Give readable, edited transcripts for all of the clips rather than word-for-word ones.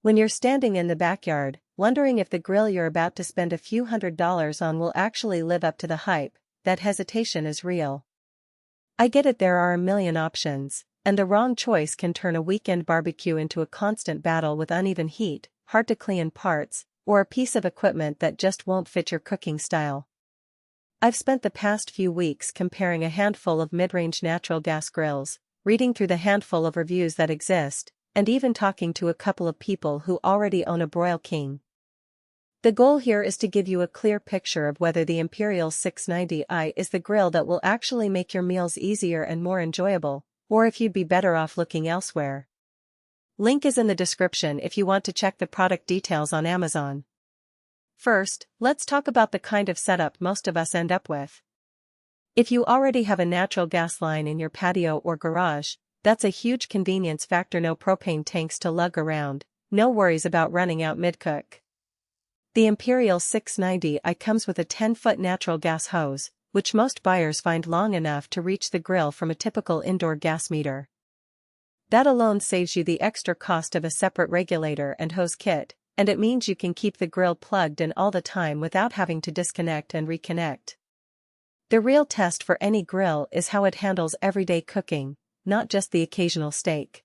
When you're standing in the backyard, wondering if the grill you're about to spend a few $100s on will actually live up to the hype, that hesitation is real. I get it, there are a million options, and the wrong choice can turn a weekend barbecue into a constant battle with uneven heat, hard to clean parts, or a piece of equipment that just won't fit your cooking style. I've spent the past few weeks comparing a handful of mid-range natural gas grills, reading through the handful of reviews that exist, and even talking to a couple of people who already own a Broil King. The goal here is to give you a clear picture of whether the Imperial 690i is the grill that will actually make your meals easier and more enjoyable, or if you'd be better off looking elsewhere. Link is in the description if you want to check the product details on Amazon. First, let's talk about the kind of setup most of us end up with. If you already have a natural gas line in your patio or garage, that's a huge convenience factor. No propane tanks to lug around, no worries about running out mid-cook. The Imperial 690i comes with a 10-foot natural gas hose, which most buyers find long enough to reach the grill from a typical indoor gas meter. That alone saves you the extra cost of a separate regulator and hose kit, and it means you can keep the grill plugged in all the time without having to disconnect and reconnect. The real test for any grill is how it handles everyday cooking, not just the occasional steak.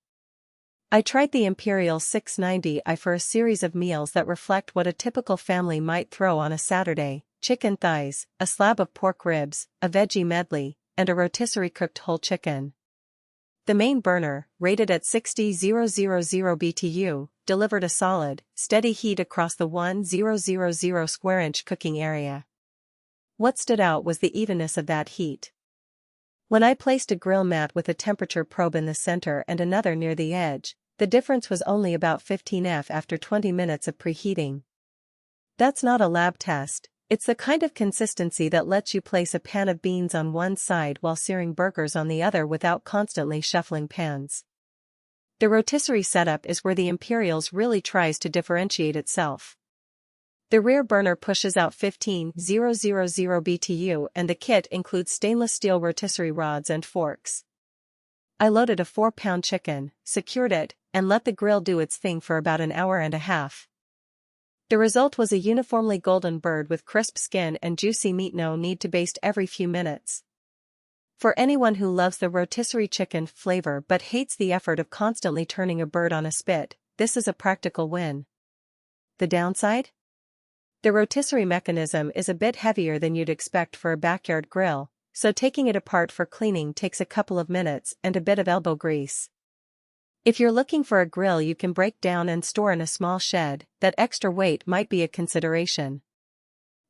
I tried the Imperial 690i for a series of meals that reflect what a typical family might throw on a Saturday: chicken thighs, a slab of pork ribs, a veggie medley, and a rotisserie cooked whole chicken. The main burner, rated at 60,000 BTU, delivered a solid, steady heat across the 1,000 square-inch cooking area. What stood out was the evenness of that heat. When I placed a grill mat with a temperature probe in the center and another near the edge, the difference was only about 15 F after 20 minutes of preheating. That's not a lab test, it's the kind of consistency that lets you place a pan of beans on one side while searing burgers on the other without constantly shuffling pans. The rotisserie setup is where the Imperials really tries to differentiate itself. The rear burner pushes out 15,000 BTU and the kit includes stainless steel rotisserie rods and forks. I loaded a 4-pound chicken, secured it, and let the grill do its thing for about an hour and a half. The result was a uniformly golden bird with crisp skin and juicy meat, no need to baste every few minutes. For anyone who loves the rotisserie chicken flavor but hates the effort of constantly turning a bird on a spit, this is a practical win. The downside? The rotisserie mechanism is a bit heavier than you'd expect for a backyard grill, so taking it apart for cleaning takes a couple of minutes and a bit of elbow grease. If you're looking for a grill you can break down and store in a small shed, that extra weight might be a consideration.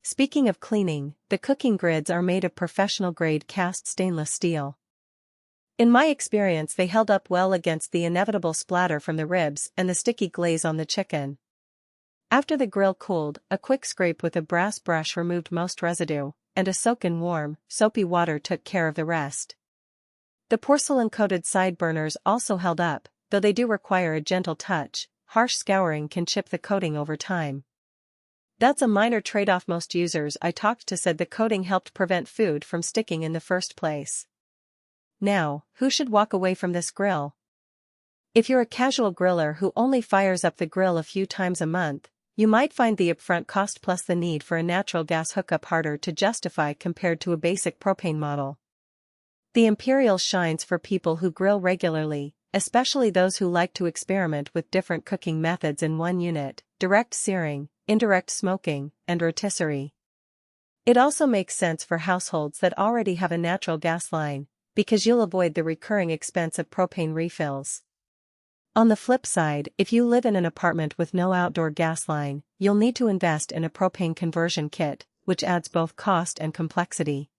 Speaking of cleaning, the cooking grids are made of professional-grade cast stainless steel. In my experience they held up well against the inevitable splatter from the ribs and the sticky glaze on the chicken. After the grill cooled, a quick scrape with a brass brush removed most residue, and a soak in warm, soapy water took care of the rest. The porcelain-coated side burners also held up, though they do require a gentle touch. Harsh scouring can chip the coating over time. That's a minor trade-off. Most users I talked to said the coating helped prevent food from sticking in the first place. Now, who should walk away from this grill? If you're a casual griller who only fires up the grill a few times a month, you might find the upfront cost plus the need for a natural gas hookup harder to justify compared to a basic propane model. The Imperial shines for people who grill regularly, especially those who like to experiment with different cooking methods in one unit: direct searing, indirect smoking, and rotisserie. It also makes sense for households that already have a natural gas line, because you'll avoid the recurring expense of propane refills. On the flip side, if you live in an apartment with no outdoor gas line, you'll need to invest in a propane conversion kit, which adds both cost and complexity.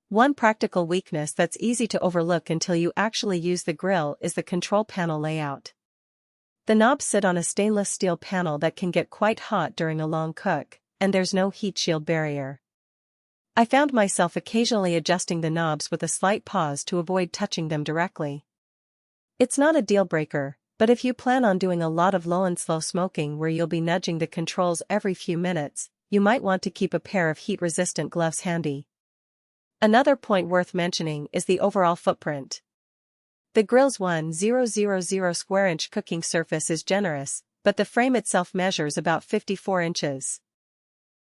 One practical weakness that's easy to overlook until you actually use the grill is the control panel layout. The knobs sit on a stainless steel panel that can get quite hot during a long cook, and there's no heat shield barrier. I found myself occasionally adjusting the knobs with a slight pause to avoid touching them directly. It's not a deal breaker, but if you plan on doing a lot of low and slow smoking where you'll be nudging the controls every few minutes, you might want to keep a pair of heat-resistant gloves handy. Another point worth mentioning is the overall footprint. The grill's 1,000 square-inch cooking surface is generous, but the frame itself measures about 54 inches.